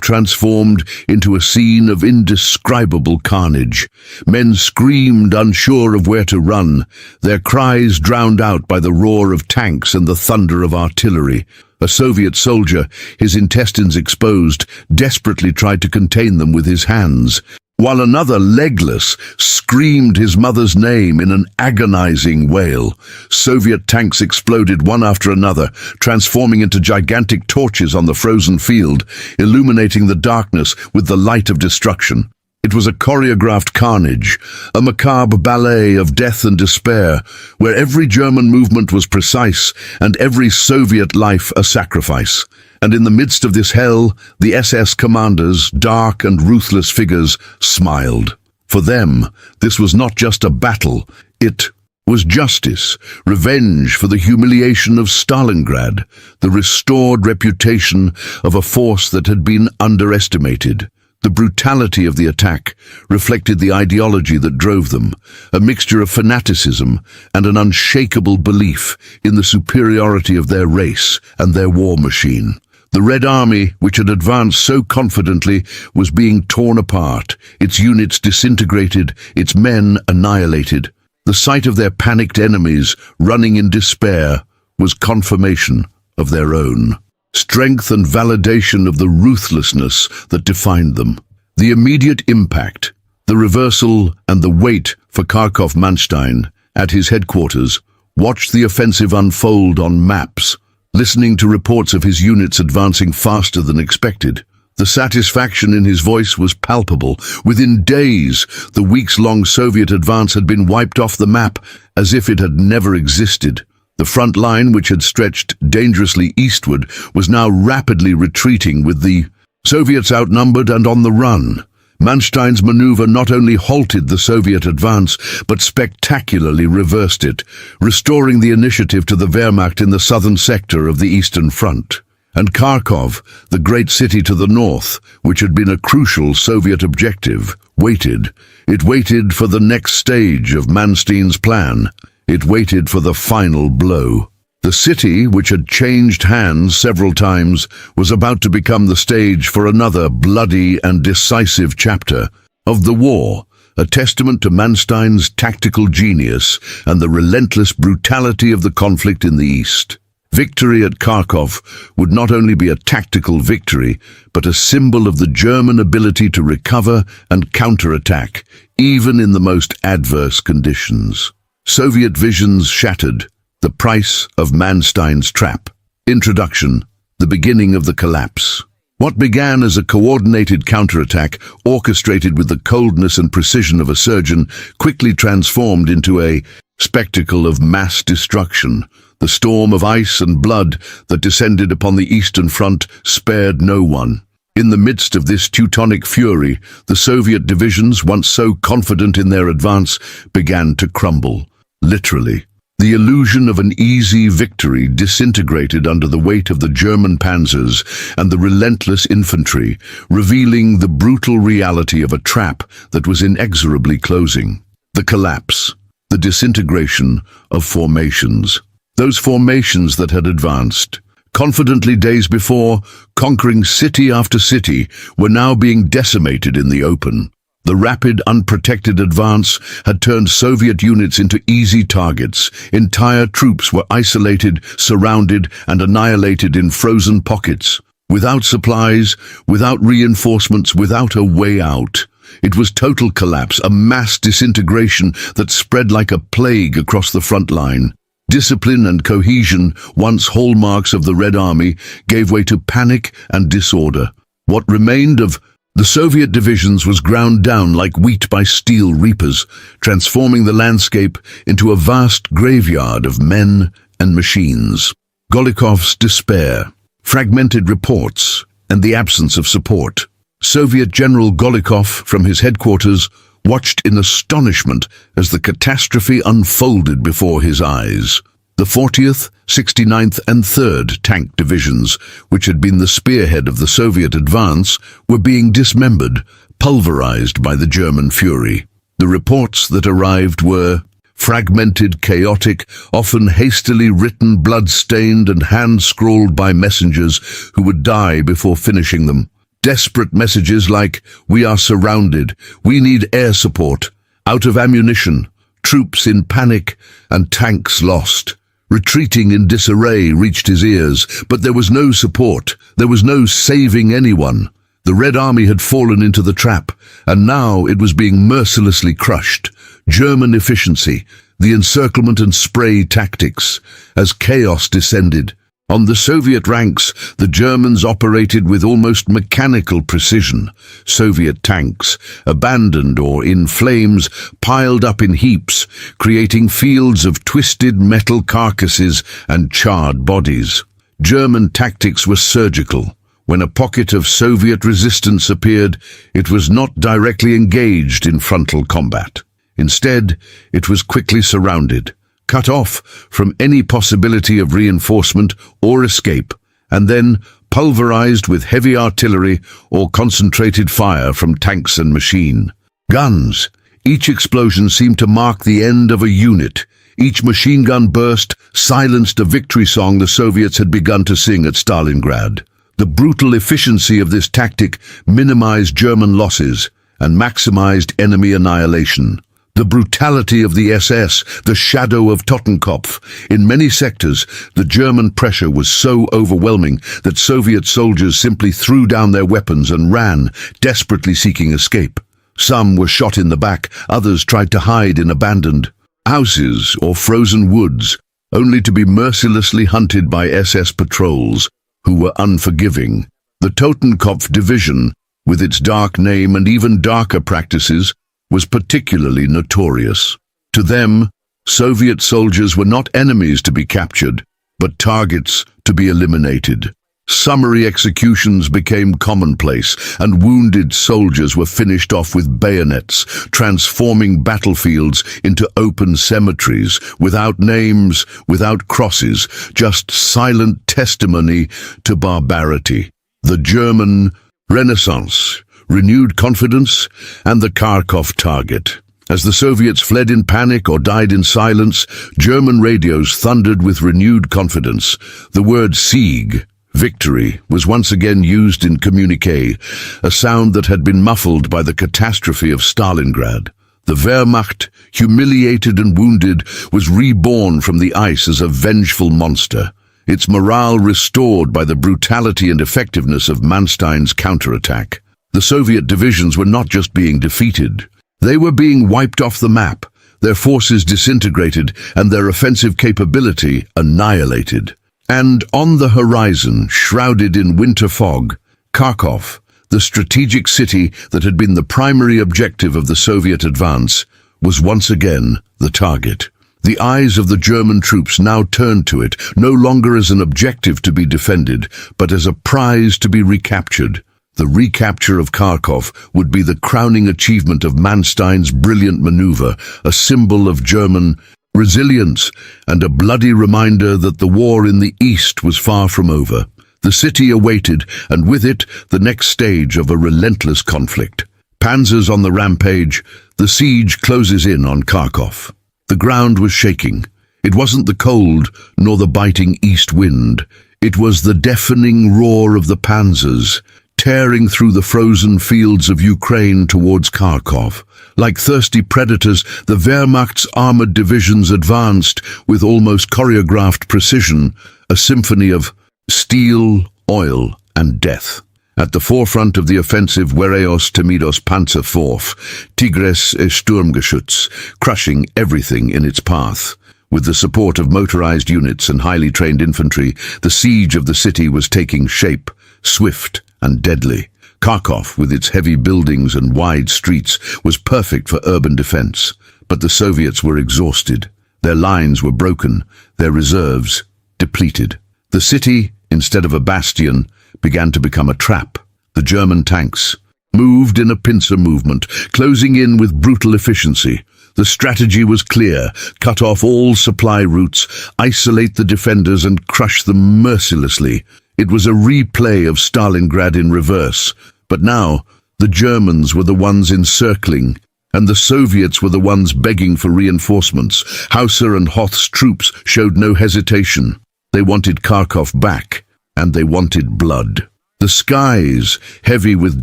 transformed into a scene of indescribable carnage. Men screamed, unsure of where to run, their cries drowned out by the roar of tanks and the thunder of artillery. A Soviet soldier, his intestines exposed, desperately tried to contain them with his hands, while another, legless, screamed his mother's name in an agonizing wail. Soviet tanks exploded one after another, transforming into gigantic torches on the frozen field, illuminating the darkness with the light of destruction. It was a choreographed carnage, a macabre ballet of death and despair, where every German movement was precise and every Soviet life a sacrifice. And in the midst of this hell, the SS commanders, dark and ruthless figures, smiled. For them, this was not just a battle, it was justice, revenge for the humiliation of Stalingrad, the restored reputation of a force that had been underestimated. The brutality of the attack reflected the ideology that drove them, a mixture of fanaticism and an unshakable belief in the superiority of their race and their war machine. The Red Army, which had advanced so confidently, was being torn apart, its units disintegrated, its men annihilated. The sight of their panicked enemies running in despair was confirmation of their own. Strength and validation of the ruthlessness that defined them. The immediate impact, the reversal and the wait for Kharkov. Manstein, at his headquarters, watched the offensive unfold on maps, listening to reports of his units advancing faster than expected. The satisfaction in his voice was palpable. Within days, the weeks-long Soviet advance had been wiped off the map as if it had never existed. The front line, which had stretched dangerously eastward, was now rapidly retreating, with the Soviets outnumbered and on the run. Manstein's maneuver not only halted the Soviet advance, but spectacularly reversed it, restoring the initiative to the Wehrmacht in the southern sector of the Eastern Front. And Kharkov, the great city to the north, which had been a crucial Soviet objective, waited. It waited for the next stage of Manstein's plan. It waited for the final blow. The city, which had changed hands several times, was about to become the stage for another bloody and decisive chapter of the war, a testament to Manstein's tactical genius and the relentless brutality of the conflict in the east. Victory at Kharkov would not only be a tactical victory, but a symbol of the German ability to recover and counterattack, even in the most adverse conditions. Soviet visions shattered. The price of Manstein's trap. Introduction. The beginning of the collapse. What began as a coordinated counterattack, orchestrated with the coldness and precision of a surgeon, quickly transformed into a spectacle of mass destruction. The storm of ice and blood that descended upon the Eastern Front spared no one. In the midst of this Teutonic fury, the Soviet divisions, once so confident in their advance, began to crumble, literally. The illusion of an easy victory disintegrated under the weight of the German panzers and the relentless infantry, revealing the brutal reality of a trap that was inexorably closing. The collapse, the disintegration of formations. Those formations that had advanced, confidently days before, conquering city after city, were now being decimated in the open. The rapid, unprotected advance had turned Soviet units into easy targets. Entire troops were isolated, surrounded, and annihilated in frozen pockets. Without supplies, without reinforcements, without a way out. It was total collapse, a mass disintegration that spread like a plague across the front line. Discipline and cohesion, once hallmarks of the Red Army, gave way to panic and disorder. What remained of the Soviet divisions was ground down like wheat by steel reapers, transforming the landscape into a vast graveyard of men and machines. Golikov's despair, fragmented reports, and the absence of support. Soviet General Golikov, from his headquarters, watched in astonishment as the catastrophe unfolded before his eyes. The 40th, 69th and 3rd Tank Divisions, which had been the spearhead of the Soviet advance, were being dismembered, pulverized by the German fury. The reports that arrived were fragmented, chaotic, often hastily written, blood-stained and hand-scrawled by messengers who would die before finishing them. Desperate messages like, "We are surrounded, we need air support, out of ammunition, troops in panic, and tanks lost." Retreating in disarray reached his ears, but there was no support, there was no saving anyone. The Red Army had fallen into the trap, and now it was being mercilessly crushed. German efficiency, the encirclement and spray tactics, as chaos descended. On the Soviet ranks, the Germans operated with almost mechanical precision. Soviet tanks, abandoned or in flames, piled up in heaps, creating fields of twisted metal carcasses and charred bodies. German tactics were surgical. When a pocket of Soviet resistance appeared, it was not directly engaged in frontal combat. Instead, it was quickly surrounded, cut off from any possibility of reinforcement or escape, and then pulverized with heavy artillery or concentrated fire from tanks and machine guns. Each explosion seemed to mark the end of a unit. Each machine gun burst silenced a victory song the Soviets had begun to sing at Stalingrad. The brutal efficiency of this tactic minimized German losses and maximized enemy annihilation. The brutality of the SS, the shadow of Totenkopf. In many sectors, the German pressure was so overwhelming that Soviet soldiers simply threw down their weapons and ran, desperately seeking escape. Some were shot in the back, others tried to hide in abandoned houses or frozen woods, only to be mercilessly hunted by SS patrols, who were unforgiving. The Totenkopf division, with its dark name and even darker practices, was particularly notorious. To them, Soviet soldiers were not enemies to be captured, but targets to be eliminated. Summary executions became commonplace, and wounded soldiers were finished off with bayonets, transforming battlefields into open cemeteries, without names, without crosses, just silent testimony to barbarity. The German Renaissance, renewed confidence, and the Kharkov target. As the Soviets fled in panic or died in silence, German radios thundered with renewed confidence. The word Sieg, victory, was once again used in communique, a sound that had been muffled by the catastrophe of Stalingrad. The Wehrmacht, humiliated and wounded, was reborn from the ice as a vengeful monster, its morale restored by the brutality and effectiveness of Manstein's counterattack. The Soviet divisions were not just being defeated. They were being wiped off the map, their forces disintegrated, and their offensive capability annihilated. And on the horizon, shrouded in winter fog, Kharkov, the strategic city that had been the primary objective of the Soviet advance, was once again the target. The eyes of the German troops now turned to it, no longer as an objective to be defended, but as a prize to be recaptured. The recapture of Kharkov would be the crowning achievement of Manstein's brilliant maneuver, a symbol of German resilience and a bloody reminder that the war in the east was far from over. The city awaited, and with it, the next stage of a relentless conflict. Panzers on the rampage, the siege closes in on Kharkov. The ground was shaking. It wasn't the cold, nor the biting east wind. It was the deafening roar of the Panzers, tearing through the frozen fields of Ukraine towards Kharkov. Like thirsty predators, the Wehrmacht's armored divisions advanced with almost choreographed precision, a symphony of steel, oil, and death. At the forefront of the offensive Wereos Temidos Panzer IV, Tigres et Sturmgeschütz, crushing everything in its path. With the support of motorized units and highly trained infantry, the siege of the city was taking shape, swift and deadly. Kharkov, with its heavy buildings and wide streets, was perfect for urban defense. But the Soviets were exhausted. Their lines were broken, their reserves depleted. The city, instead of a bastion, began to become a trap. The German tanks moved in a pincer movement, closing in with brutal efficiency. The strategy was clear: cut off all supply routes, isolate the defenders and crush them mercilessly. It was a replay of Stalingrad in reverse. But now, the Germans were the ones encircling, and the Soviets were the ones begging for reinforcements. Hauser and Hoth's troops showed no hesitation. They wanted Kharkov back, and they wanted blood. The skies, heavy with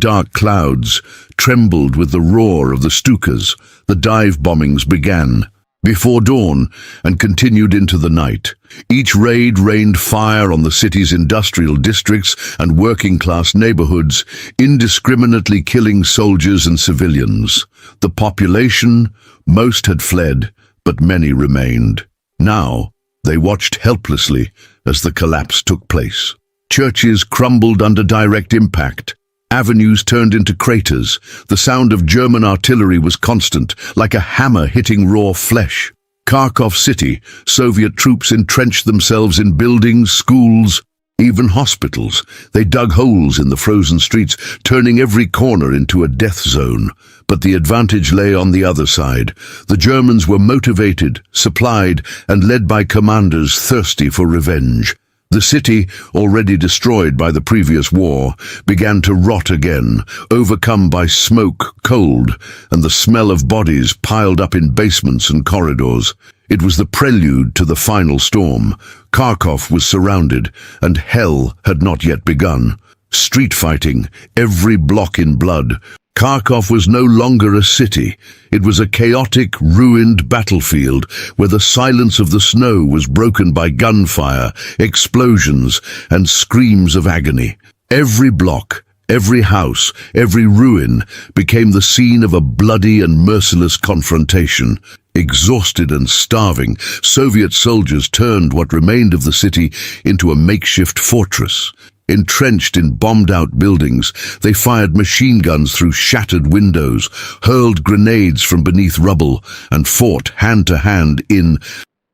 dark clouds, trembled with the roar of the Stukas. The dive bombings began before dawn and continued into the night. Each raid rained fire on the city's industrial districts and working-class neighborhoods, indiscriminately killing soldiers and civilians. The population, most had fled, but many remained. Now, they watched helplessly as the collapse took place. Churches crumbled under direct impact. Avenues turned into craters. The sound of German artillery was constant, like a hammer hitting raw flesh. Kharkov city, Soviet troops entrenched themselves in buildings, schools, even hospitals. They dug holes in the frozen streets, turning every corner into a death zone. But the advantage lay on the other side. The Germans were motivated, supplied, and led by commanders thirsty for revenge. The city, already destroyed by the previous war, began to rot again, overcome by smoke, cold, and the smell of bodies piled up in basements and corridors. It was the prelude to the final storm. Kharkov was surrounded, and hell had not yet begun. Street fighting, every block in blood. Kharkov was no longer a city. It was a chaotic, ruined battlefield where the silence of the snow was broken by gunfire, explosions, and screams of agony. Every block, every house, every ruin became the scene of a bloody and merciless confrontation. Exhausted and starving, Soviet soldiers turned what remained of the city into a makeshift fortress. Entrenched in bombed-out buildings, they fired machine guns through shattered windows, hurled grenades from beneath rubble, and fought hand-to-hand in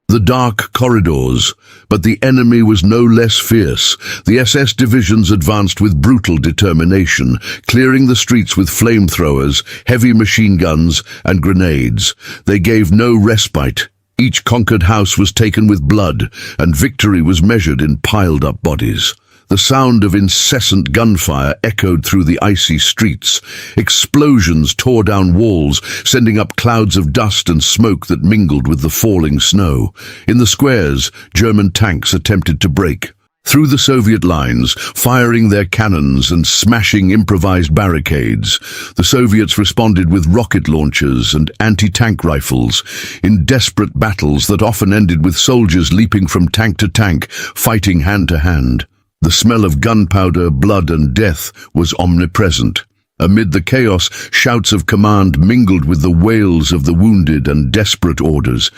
the dark corridors. But the enemy was no less fierce. The SS divisions advanced with brutal determination, clearing the streets with flamethrowers, heavy machine guns, and grenades. They gave no respite. Each conquered house was taken with blood, and victory was measured in piled-up bodies. The sound of incessant gunfire echoed through the icy streets. Explosions tore down walls, sending up clouds of dust and smoke that mingled with the falling snow. In the squares, German tanks attempted to break through the Soviet lines, firing their cannons and smashing improvised barricades. The Soviets responded with rocket launchers and anti-tank rifles in desperate battles that often ended with soldiers leaping from tank to tank, fighting hand to hand. The smell of gunpowder, blood, and death was omnipresent. Amid the chaos, shouts of command mingled with the wails of the wounded and desperate orders.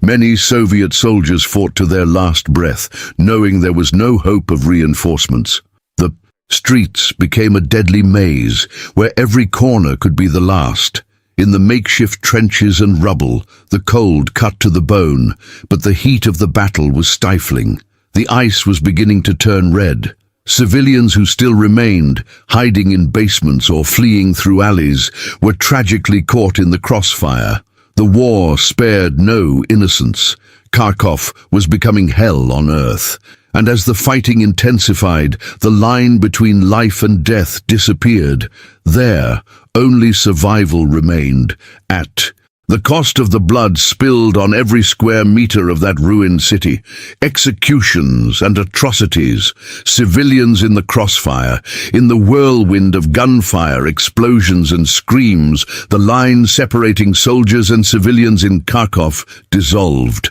Many Soviet soldiers fought to their last breath, knowing there was no hope of reinforcements. The Streets became a deadly maze, where every corner could be the last. In the makeshift trenches and rubble, the cold cut to the bone, but the heat of the battle was stifling. The ice was beginning to turn red. Civilians who still remained, hiding in basements or fleeing through alleys, were tragically caught in the crossfire. The war spared no innocents. Kharkov was becoming hell on earth. And as the fighting intensified, the line between life and death disappeared. There, only survival remained. At the cost of the blood spilled on every square meter of that ruined city, executions and atrocities, civilians in the crossfire, in the whirlwind of gunfire, explosions and screams, the line separating soldiers and civilians in Kharkov dissolved.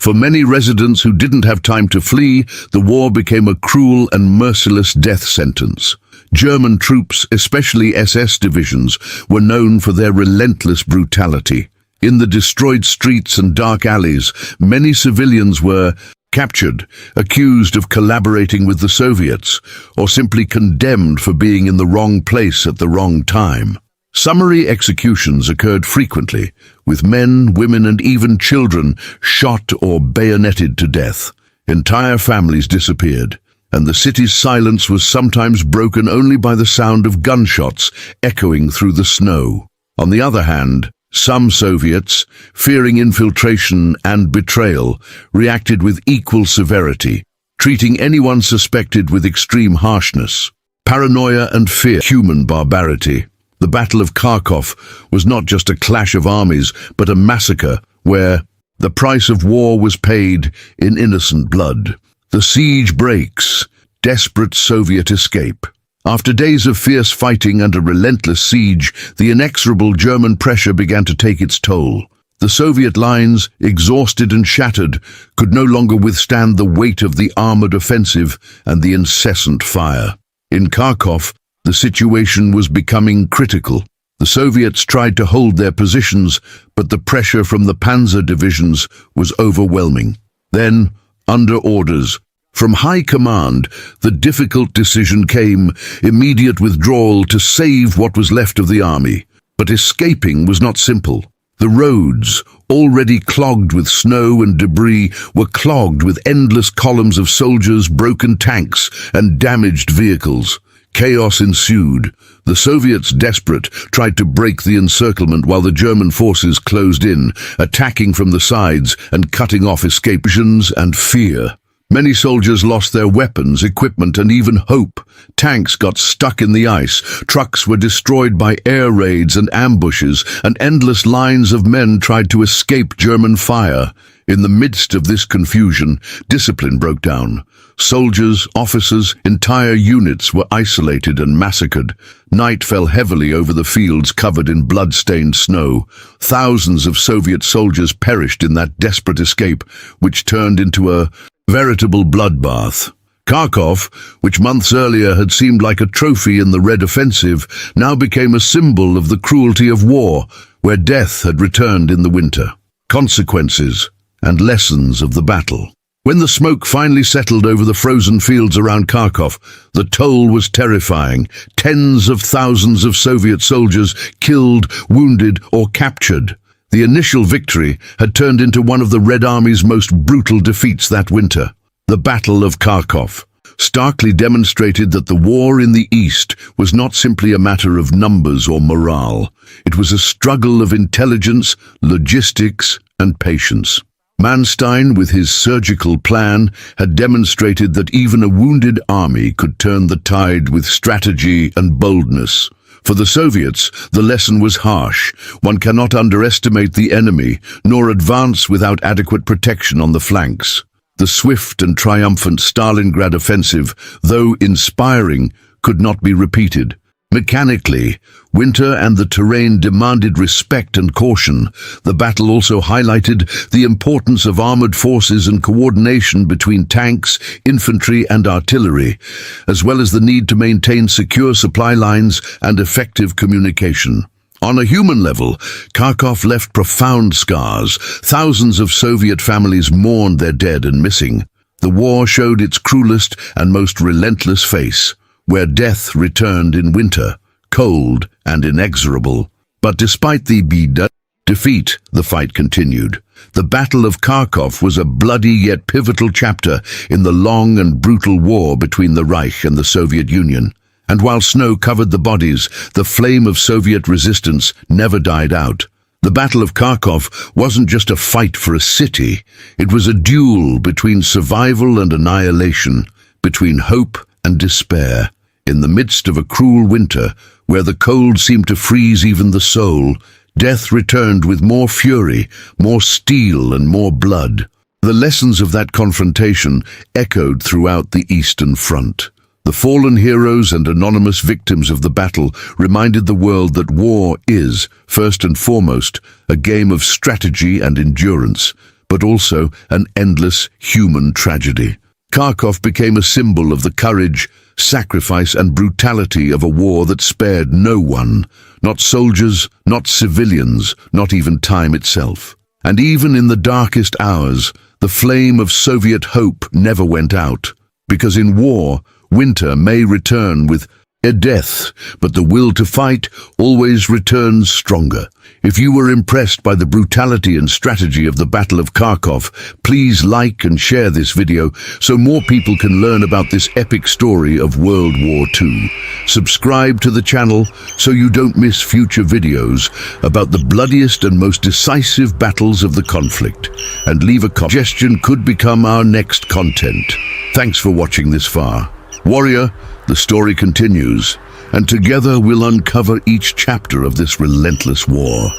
For many residents who didn't have time to flee, the war became a cruel and merciless death sentence. German troops, especially SS divisions, were known for their relentless brutality. In the destroyed streets and dark alleys, many civilians were captured, accused of collaborating with the Soviets, or simply condemned for being in the wrong place at the wrong time. Summary executions occurred frequently, with men, women, and even children shot or bayoneted to death. Entire families disappeared, and the city's silence was sometimes broken only by the sound of gunshots echoing through the snow. On the other hand, some Soviets, fearing infiltration and betrayal, reacted with equal severity, treating anyone suspected with extreme harshness. Paranoia and fear, human barbarity. The Battle of Kharkov was not just a clash of armies, but a massacre where the price of war was paid in innocent blood. The siege breaks. Desperate Soviet escape. After days of fierce fighting and a relentless siege, the inexorable German pressure began to take its toll. The Soviet lines, exhausted and shattered, could no longer withstand the weight of the armored offensive and the incessant fire. In Kharkov, the situation was becoming critical. The Soviets tried to hold their positions, but the pressure from the Panzer divisions was overwhelming. Then, under orders from high command, the difficult decision came: immediate withdrawal to save what was left of the army. But escaping was not simple. The roads, already clogged with snow and debris, were clogged with endless columns of soldiers, broken tanks, and damaged vehicles. Chaos ensued. The Soviets, desperate, tried to break the encirclement while the German forces closed in, attacking from the sides and cutting off escapations and fear. Many soldiers lost their weapons, equipment, and even hope. Tanks got stuck in the ice, trucks were destroyed by air raids and ambushes, and endless lines of men tried to escape German fire. In the midst of this confusion, discipline broke down. Soldiers, officers, entire units were isolated and massacred. Night fell heavily over the fields covered in blood-stained snow. Thousands of Soviet soldiers perished in that desperate escape, which turned into a veritable bloodbath. Kharkov, which months earlier had seemed like a trophy in the Red Offensive, now became a symbol of the cruelty of war, where death had returned in the winter. Consequences and lessons of the battle. When the smoke finally settled over the frozen fields around Kharkov, the toll was terrifying. Tens of thousands of Soviet soldiers killed, wounded, or captured. The initial victory had turned into one of the Red Army's most brutal defeats that winter. The Battle of Kharkov starkly demonstrated that the war in the East was not simply a matter of numbers or morale. It was a struggle of intelligence, logistics, and patience. Manstein, with his surgical plan, had demonstrated that even a wounded army could turn the tide with strategy and boldness. For the Soviets, the lesson was harsh. One cannot underestimate the enemy, nor advance without adequate protection on the flanks. The swift and triumphant Stalingrad offensive, though inspiring, could not be repeated. Mechanically, winter and the terrain demanded respect and caution. The battle also highlighted the importance of armored forces and coordination between tanks, infantry, and artillery, as well as the need to maintain secure supply lines and effective communication. On a human level, Kharkov left profound scars. Thousands of Soviet families mourned their dead and missing. The war showed its cruelest and most relentless face. where death returned in winter, cold and inexorable. But despite the defeat, the fight continued. The Battle of Kharkov was a bloody yet pivotal chapter in the long and brutal war between the Reich and the Soviet Union. And while snow covered the bodies, the flame of Soviet resistance never died out. The Battle of Kharkov wasn't just a fight for a city. It was a duel between survival and annihilation, between hope and despair. In the midst of a cruel winter, where the cold seemed to freeze even the soul, death returned with more fury, more steel and more blood. The lessons of that confrontation echoed throughout the Eastern Front. The fallen heroes and anonymous victims of the battle reminded the world that war is, first and foremost, a game of strategy and endurance, but also an endless human tragedy. Kharkov became a symbol of the courage, sacrifice and brutality of a war that spared no one, not soldiers, not civilians, not even time itself. And even in the darkest hours, the flame of Soviet hope never went out, because in war, winter may return with a death, but the will to fight always returns stronger. If you were impressed by the brutality and strategy of the Battle of Kharkov, please like and share this video so more people can learn about this epic story of World War II. Subscribe to the channel so you don't miss future videos about the bloodiest and most decisive battles of the conflict. And leave a suggestion could become our next content. Thanks for watching this far. Warrior, the story continues, and together we'll uncover each chapter of this relentless war.